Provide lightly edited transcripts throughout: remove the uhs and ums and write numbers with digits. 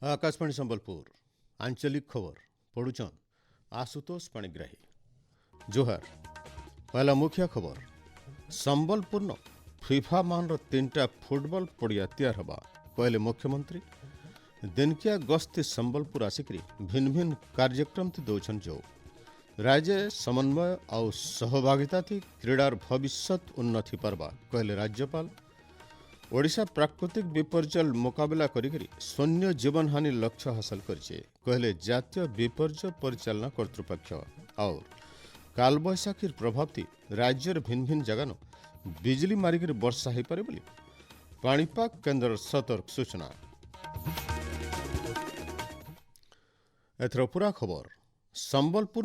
आकाशवाणी संबलपुर आंचलिक खबर पढ़ुचन आशुतोष पाणिग्राही। जोहार। पहला मुख्य खबर संबलपुर फिफा मान तीनटा फुटबॉल पड़िया तैयार हवा कहले मुख्यमंत्री। दिनकिया गस्ती संबलपुर आसिक भिन्न भिन्न कार्यक्रम दौन जो राज्य समन्वय और सहभागिता थी क्रीडार भविष्यत उन्नति पार्बा कहले राज्यपाल। ओडिशा प्राकृतिक विपर्यय मुकाबला करी शून्य जीवन हानि लक्ष्य हासिल करिछे कहले जातीय विपर्यय परिचालना कर्तृपक्ष। और कालबैशाखीर प्रभाव थी राज्यर भिन्न भिन्न जगह बिजली मारिक वर्षा हो पारे बोली पाणीपाग केन्द्र सतर्क सूचना। एथर पूरा खबर संबलपुर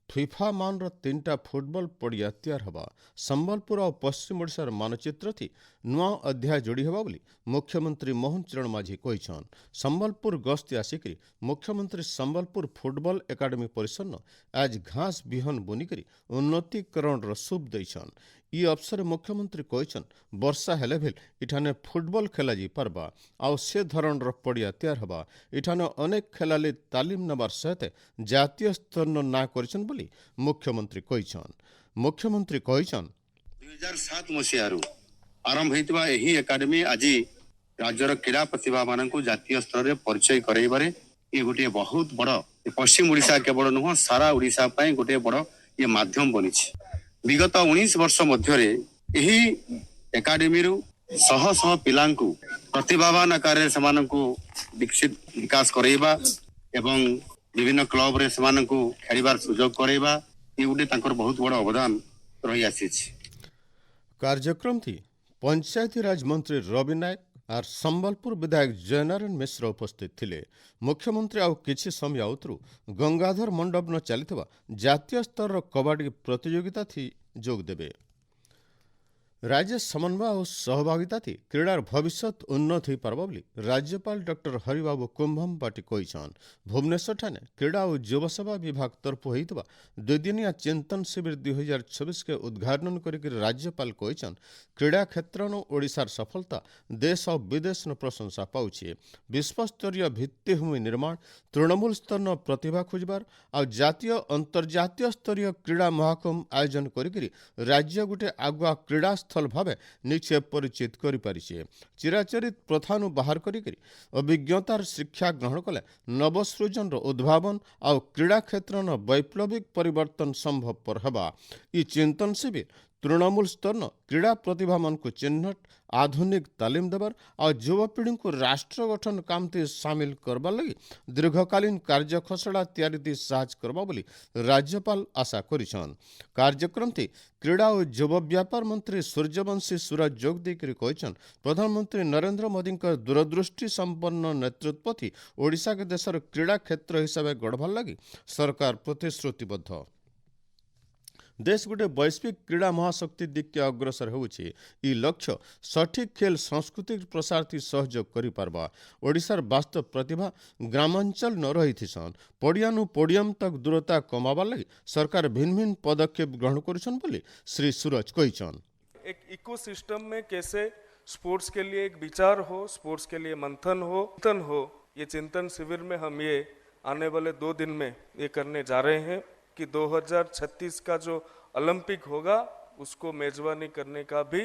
फिफा मान तीनटा फुटबॉल पड़िया तैयार हवा संबलपुर और पश्चिम ओडिशार मानचित्र थी नुआ अध्याय जोड़ी हवा बोली मुख्यमंत्री मोहन चरण माझी कहिछन। संबलपुर गस्ती आसिक मुख्यमंत्री संबलपुर फुटबॉल एकाडेमी परिसर आज घास बिहन बुनिक उन्नतीकरण शुभ देछन। इ अवसर मुख्यमंत्री कहिछन वर्षा हेले भेल इठाने फुटबॉल खेला जी पारबा आउ से धरण पड़िया तैयार हवा इठाने अनेक खेलाली तालीम नबार सहित जातीय स्तर ना करिछन बोली मुख्यमंत्री कहिछन। मुख्यमंत्री कहिछन 2007 मसीहारू आरंभ होइतबा एही एकाडेमी आज राज्यर क्रीड़ा प्रतिभा मानक जातीय स्तर में परिचय करैबारे ये गोटे बहुत बड़ पश्चिम ओडिशा केवल नुह सारा ओडिशा पई गोटे बड़ ये माध्यम बनिछि। विगत 19 वर्ष मध्य एकाडेमी शह शह पिलांकु प्रतिभावान आकार से विकसित विकास करैबा एवं विभिन्न क्लब रे समानकु खेलिबार सुयोग करैबा ये गोटे तांकर बहुत बड़ अवदान रही आसीछि। कार्यक्रम थी पंचायती राज मंत्री रवि नायक और संबलपुर विधायक जयनारायण मिश्र उपस्थित थिले। मुख्यमंत्री आउ किछि समय आउतरु गंगाधर मंडप न चलिथिबा जातीय स्तर कबाडी प्रतियोगिता थी जोग देबे। राज्य समन्वय और सहभागिता थी क्रीडार भविष्यत उन्नत हो पार्बा बोली राज्यपाल डॉक्टर हरिबाबू कुंभम पाटी कहिछन। भुवनेश्वर ठाने क्रीड़ा और युव सेवा विभाग तरफ होइतबा दुदिनिया चिंतन शिविर 2026 के उद्घाटन करिक राज्यपाल कहिछन क्रीड़ा क्षेत्र न ओडिशार सफलता देश और विदेश न प्रशंसा पाउछि। विश्वस्तरीय भित्तिभूमि निर्माण तृणमूल स्तर न प्रतिभा खोजबार और जातीय अंतर्जातीय स्तरीय क्रीड़ा महाकुंभ आयोजन करिक राज्य गोटे आगुआ क्रीड़ा स्थल भावे निश्चय परिचित करि पारिछे। चिराचरित प्रथानु बाहर करिक अभिज्ञतार शिक्षा ग्रहण कले नवसृजन उद्भावन और क्रीड़ा क्षेत्र न वैप्लविक परिवर्तन संभवपर हेबा। इ चिंतन शिविर तृणमूल स्तर न क्रीड़ा प्रतिभा मन को चिन्हट आधुनिक तालीम देवर और युवपीढ़ी को राष्ट्र गठन काम ती सामिल करबा लगी दीर्घकालीन कार्य खसड़ा तैयारी दी साहज करबा बोली राज्यपाल आशा करिछन। कार्यक्रम थी क्रीड़ा और युव व्यापार मंत्री सूर्यवंशी सूरज जोग देकर कहिछन प्रधानमंत्री नरेंद्र मोदी दूरदृष्टि संपन्न नेतृत्व थी ओडिशा के देशर क्रीड़ा क्षेत्र हिसाब से गढ़वार लगी सरकार प्रतिश्रुतिबद्ध। देश गोटे वैश्विक क्रीड़ा महाशक्ति दिखे अग्रसर होउछि। इ लक्ष्य सठिक खेल संस्कृति प्रसार थी सहयोग करि पारबा। ओडिशार वास्तव प्रतिभा ग्रामांचल न रही थीसन पड़ियानु पोडियम तक दूरता कमाबार लगी सरकार भिन्न भिन्न पदक्षेप ग्रहण करिछन बोली श्री सूरज कहिछन। एक इकोसिस्टम में कैसे स्पोर्ट्स के लिए एक विचार हो, स्पोर्ट्स के लिए मंथन हो, ये चिंतन शिविर में हम ये आने वाले 2 दिन में ये करने जा रहे हैं कि 2036 का जो ओलंपिक होगा उसको मेजबानी करने का भी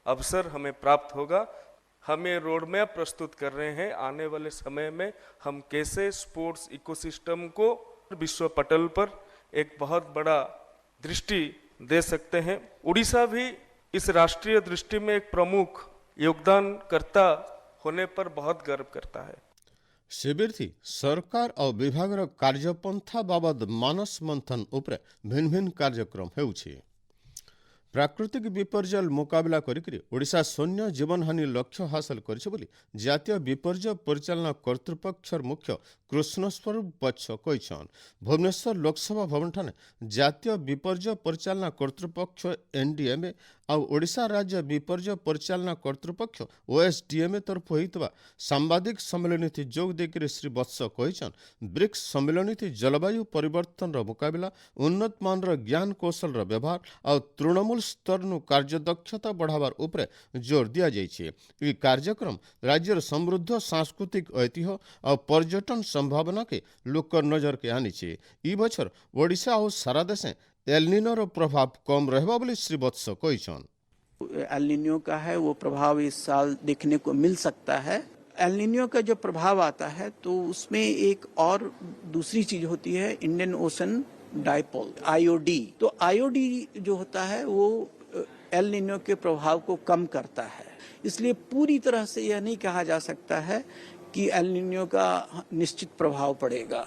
अवसर हमें प्राप्त होगा। हम ये रोड मैप प्रस्तुत कर रहे हैं आने वाले समय में हम कैसे स्पोर्ट्स इकोसिस्टम को विश्व पटल पर एक बहुत बड़ा दृष्टि दे सकते हैं। उड़ीसा भी इस राष्ट्रीय दृष्टि में एक प्रमुख योगदानकर्ता होने पर बहुत गर्व करता है। शिविर थी सरकार और विभाग कार्यपंथा बाबद मानस मंथन उपरे भिन्न भिन्न कार्यक्रम हेउछि। प्राकृतिक विपर्यय मुकाबला करिक ओडिशा शून्य जीवन हानि लक्ष्य हासिल करिছে बोली जातीय विपर्यय परिचालना कर्तृपक्षर मुख्य कृष्णस्वरूप बच्च कहिछन। भुवनेश्वर लोकसभा भवन ठाने जातीय विपर्य परिचालना कर्तृपक्ष एनडीएमए आउ ओडिशा राज्य विपर्य परिचालना कर्तृपक्ष ओएसडीएमए तरफ होइतबा सांबादिक सम्मेलन थी जोग देकर श्री वत्स कहिछन ब्रिक्स सम्मेलन थी जलवायु परिवर्तन मुकाबला उन्नत मान ज्ञान कौशल व्यवहार और तृणमूल स्तर नु कार्यदक्षता बढ़ावार उपरे जोर दिया जाइछे। ई कार्यक्रम राज्यर समृद्ध सांस्कृतिक ऐतिह्य और पर्यटन संभावना के लोकर नजर के आनीछे। ई बछर ओडिशा और सारा देशे एलनिनो प्रभाव कम रहबा बोली श्री वत्स कहिछन। एल नीनो का है वो प्रभाव इस साल देखने को मिल सकता है। एल नीनो का जो प्रभाव आता है तो उसमें एक और दूसरी चीज होती है इंडियन ओशन डाइपोल आईओडी। तो आईओडी जो होता है वो एल नीनो के प्रभाव को कम करता है। इसलिए पूरी तरह से यह नहीं कहा जा सकता है कि एल नीनो का निश्चित प्रभाव पड़ेगा।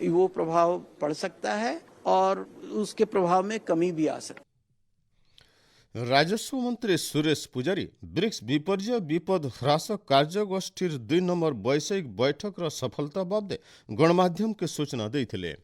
वो प्रभाव पड़ सकता है और उसके प्रभाव में कमी भी आ सकती है। राजस्व मंत्री सुरेश पुजारी ब्रिक्स विपर्य विपद ह्रास कार्यगोष्ठीर 2 नंबर वैषयिक बैठक सफलता बाबदे गणमाध्यम के सूचना देइथिले।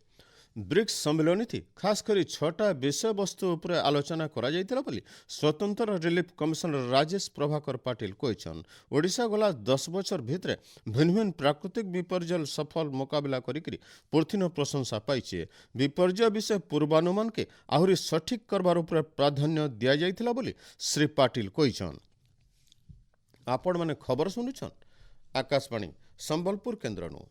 ब्रिक्स सम्मेलन थी खास करी 6टा विषय वस्तु उपरे आलोचना करा जाइतिला बोली स्वतंत्र रिलीफ कमिशनर राजेश प्रभाकर पाटिल कहिछन। ओडिशा गला 10 बछर भितरे भिन्न भिन्न प्राकृतिक विपर्य सफल मुकाबला करिकरी पूर्थिन प्रशंसा पाइछे। विपर्य विषय पूर्वानुमान के आहुरी सठिक करबार उपरे प्राधान्य दिया जाइतिला बोली श्री पाटिल कहिछन। आपण माने खबर सुनुछन आकाशवाणी संबलपुर केन्द्रनु।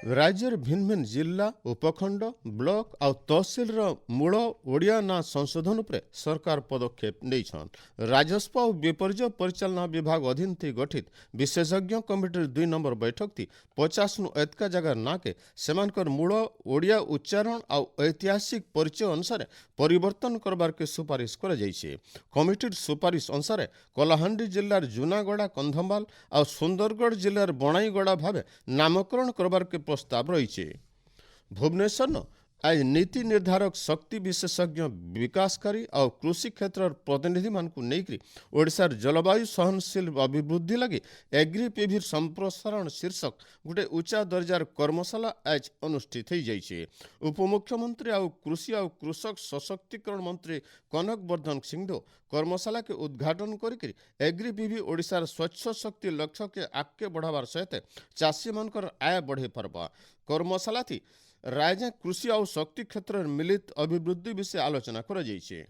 राज्यर भिन्न भिन्न जिला उपखंड ब्लॉक और तहसिल मूल ओडिया ना संशोधन उपरे सरकार पदक्षेप नैछन। राजस्व और विपर्य परिचालना विभाग अधीन थी गठित विशेषज्ञ कमिटी 2 नंबर बैठक थी 50 नु एतका जगह ना के सेमानकर मूल ओडिया उच्चारण और ऐतिहासिक परिचय अनुसार परिवर्तन करबार के सुपारिश करा जाइछे। कमिटीर सुपारिश अनुसार कलाहांडी जिल्लार जूनागढ़ा कंधमाल और सुंदरगढ़ जिल्लार बणाईगढ़ा भावे नामकरण करबार के प्रस्ताव रही। भुवनेश्वर आज नीति निर्धारक शक्ति विशेषज्ञ विकासकारी और कृषि क्षेत्र प्रतिनिधि मानकु नेकरी ओडिशार जलवायु सहनशील अभिवृद्धि लगी एग्री पीवी संप्रसारण शीर्षक गोटे उच्चा दर्जार कर्मशाला आज अनुष्ठित हो जाइए। उपमुख्यमंत्री और कृषि और कृषक सशक्तिकरण मंत्री कनक वर्धन सिंह कर्मशाला के उद्घाटन करी एग्री पीवी ओडिशार स्वच्छ शक्ति लक्ष्य के आगे बढ़ावार सहित चाषी मानकर आय बढ़े पारबा। कर्मशाला थी राज्य कृषि और शक्ति क्षेत्र मिलित अभिवृद्धि विषय आलोचना करा जाइछे।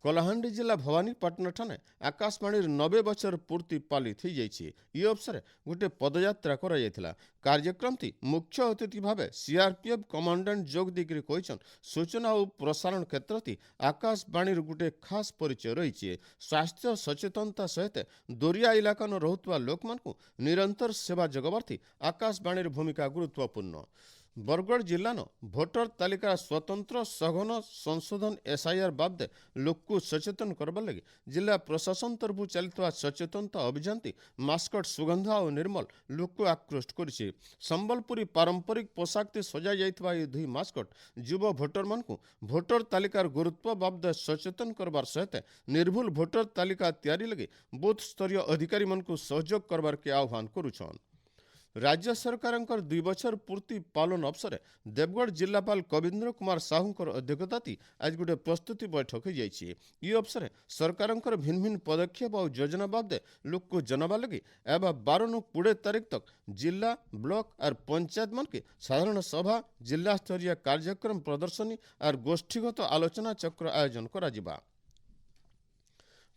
कलाहांडी जिला भवानीपाटना ठाने आकाशवाणी 90 बछर पूर्ति पालित हो जाइछे। ये अवसर गोटे पदयात्रा करा जायथिला। कार्यक्रम थी मुख्य अतिथि भावे सीआरपीएफ कमांडेंट जोग देकर कहिछन सूचना और प्रसारण क्षेत्र थी आकाशवाणी गोटे खास परिचय रही। स्वास्थ्य सचेतनता सहित दोरिया इलाका न रहुतवा लोक मानकु निरंतर सेवा जगबार थी आकाशवाणी भूमिका गुरुत्वपूर्ण। बरगढ़ जिला भोटर तालिका स्वतंत्र सघन संशोधन एसआईआर बाबदे लोक को सचेतन करबा लगी जिला प्रशासन तरफ चलता सचेतनता अभियान मास्कट सुगंधा और निर्मल लोक को आकृष्ट करिছে। संबलपुरी पारंपरिक पोशाक सजा जाइतबा ये 2 मास्कट युवा भोटर मानकु भोटर तालिकार गुरुत्व बाबदे सचेतन करबार सहित निर्भुल भोटर तालिका तैयारी लगी बूथ स्तरीय अधिकारी मानकु सहयोग करबार के आह्वान करुछन। राज्य सरकार 2 बछर पूर्ति पालन अवसर देवगढ़ जिलापाल कविंद्र कुमार साहूकर अध्यक्षता आज गोटे प्रस्तुति बैठक हो जाइए। ये अवसर सरकार भिन्न भिन्न पदक्षेप और योजना बाबदे लोक को जनवा लगी एवं 12 नु 20 तारीख तक जिला ब्लॉक और पंचायत मन के साधारण सभा जिला स्तरीय कार्यक्रम प्रदर्शनी और गोष्ठीगत आलोचना चक्र आयोजन करा जिबा।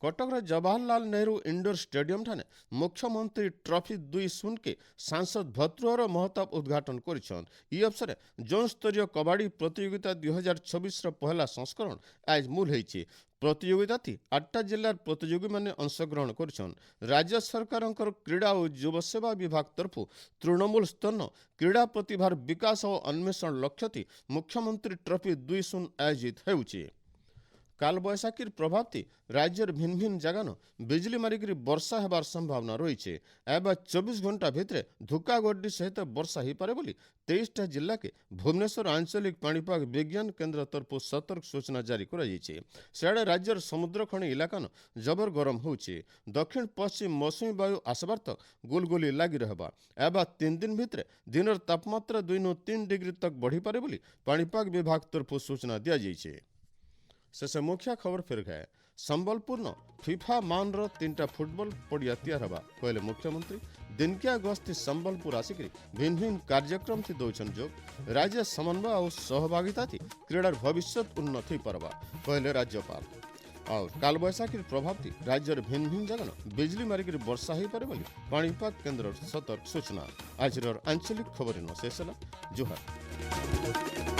कटक जवाहरलाल नेहरू इंडोर स्टेडियम ठाने मुख्यमंत्री ट्रॉफी 2-0 के सांसद भतृहर महताब उद्घाटन करिछन। ई अवसर जोन स्तरीय कबाड़ी प्रतियोगिता 2026 पहला संस्करण आज मूल होइछे। प्रतियोगिता थी 8टा जिलार प्रतियोगी माने अंशग्रहण करिछन। राज्य सरकार क्रीड़ा और युव सेवा विभाग तरफ तृणमूल स्तर क्रीड़ा प्रतिभार विकास और अन्वेषण लक्ष्य थी मुख्यमंत्री ट्रॉफी 2-0 आयोजित होउछे। काल बैशाखीर प्रभाव थी राज्यर भिन्न भिन्न जगह बिजली मारिक वर्षा हेबार संभावना रही है। 24 घंटा भितर धुका गड्डी सहित वर्षा हो पारे बोली 23टा जिला के भुवनेश्वर आंचलिक पाणीपाग विज्ञान केन्द्र तरफ सतर्क सूचना जारी कराई। सियाड़े राज्यर समुद्र खणी इलाकान जबर गरम होउछि। दक्षिण पश्चिम मौसुमी वायु आसबार तक गुलगुली लगी रहबा। एबा 3 दिन भितर दिनर तापमात्रा 2 नु 3 डिग्री तक बढ़ी पारे बोली पाणीपाग विभाग तरफ सूचना दिया जाइछे। शेष मुख्य खबर फिर गए संबलपुर न फिफा मान 3टा फुटबॉल पड़िया तैयार हवा कहले मुख्यमंत्री। दिनकिया गस्ती संबलपुर आसिक भिन्न भिन्न कार्यक्रम थी दौन जोग राज्य समन्वय और सहभागिता थी क्रीडार भविष्य उन्नत हो पारबा कहले राज्यपाल। और काल बैशाखी प्रभाव थी राज्यर भिन्न भिन्न जगह बिजली मारिक वर्षा हो पारे बोली पाणीपाग केन्द्र सतर्क सूचना। आज आंचलिक खबर न शेष जुहार।